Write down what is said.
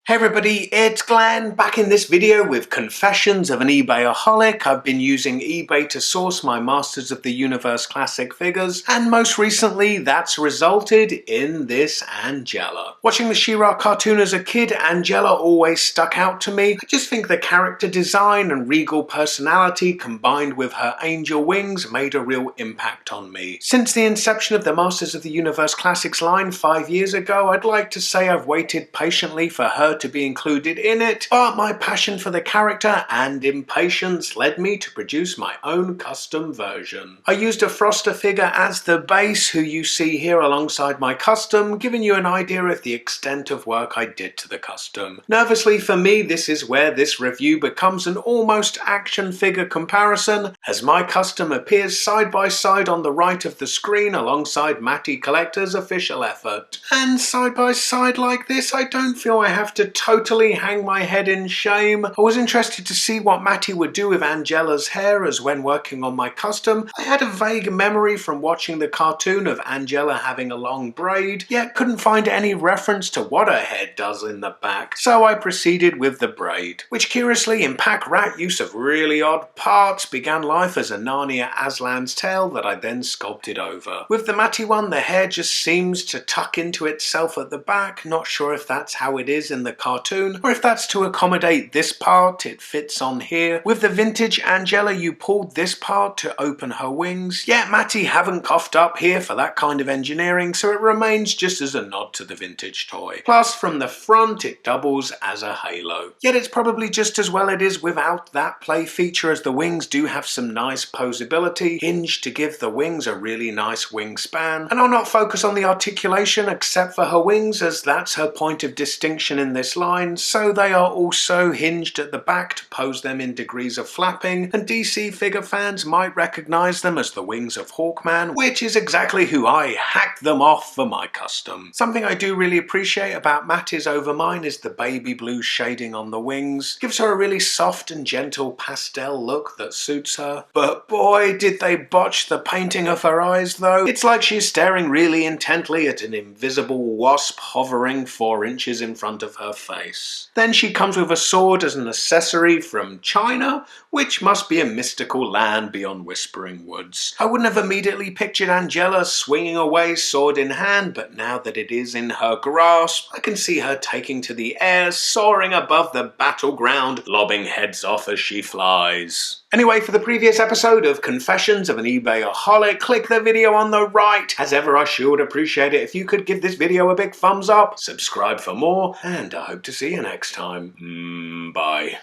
Hey everybody, it's Glenn, back in this video with Confessions of an Ebayaholic. I've been using eBay to source my Masters of the Universe classic figures, and most recently that's resulted in this Angella. Watching the She-Ra cartoon as a kid, Angella always stuck out to me. I just think the character design and regal personality combined with her angel wings made a real impact on me. Since the inception of the Masters of the Universe Classics line 5 years ago, I'd like to say I've waited patiently for her to be included in it, but my passion for the character and impatience led me to produce my own custom version. I used a Froster figure as the base, who you see here alongside my custom, giving you an idea of the extent of work I did to the custom. Nervously for me, this is where this review becomes an almost action figure comparison, as my custom appears side by side on the right of the screen alongside Mattel Collector's official effort. And side by side like this, I don't feel I have to totally hang my head in shame. I was interested to see what Mattel would do with Angella's hair, as when working on my custom, I had a vague memory from watching the cartoon of Angella having a long braid, yet couldn't find any reference to what her head does in the back, so I proceeded with the braid, which curiously, in pack rat use of really odd parts, began life as a Narnia Aslan's tail that I then sculpted over. With the Mattel one, the hair just seems to tuck into itself at the back. Not sure if that's how it is in the cartoon, or if that's to accommodate this part it fits on here. With the vintage Angella, you pulled this part to open her wings, yet Mattel haven't coughed up here for that kind of engineering, so it remains just as a nod to the vintage toy. Plus, from the front it doubles as a halo. Yet it's probably just as well it is without that play feature, as the wings do have some nice posability, hinged to give the wings a really nice wingspan. And I'll not focus on the articulation except for her wings, as that's her point of distinction in this line, so they are also hinged at the back to pose them in degrees of flapping, and DC figure fans might recognise them as the wings of Hawkman, which is exactly who I hacked them off for my custom. Something I do really appreciate about Mattel's over mine is the baby blue shading on the wings. Gives her a really soft and gentle pastel look that suits her, but boy did they botch the painting of her eyes though. It's like she's staring really intently at an invisible wasp hovering 4 inches in front of her face. Then she comes with a sword as an accessory from China, which must be a mystical land beyond Whispering Woods. I wouldn't have immediately pictured Angella swinging away sword in hand, but now that it is in her grasp, I can see her taking to the air, soaring above the battleground, lobbing heads off as she flies. Anyway, for the previous episode of Confessions of an Ebayaholic, click the video on the right. As ever, I sure would appreciate it if you could give this video a big thumbs up, subscribe for more, and I hope to see you next time. Bye.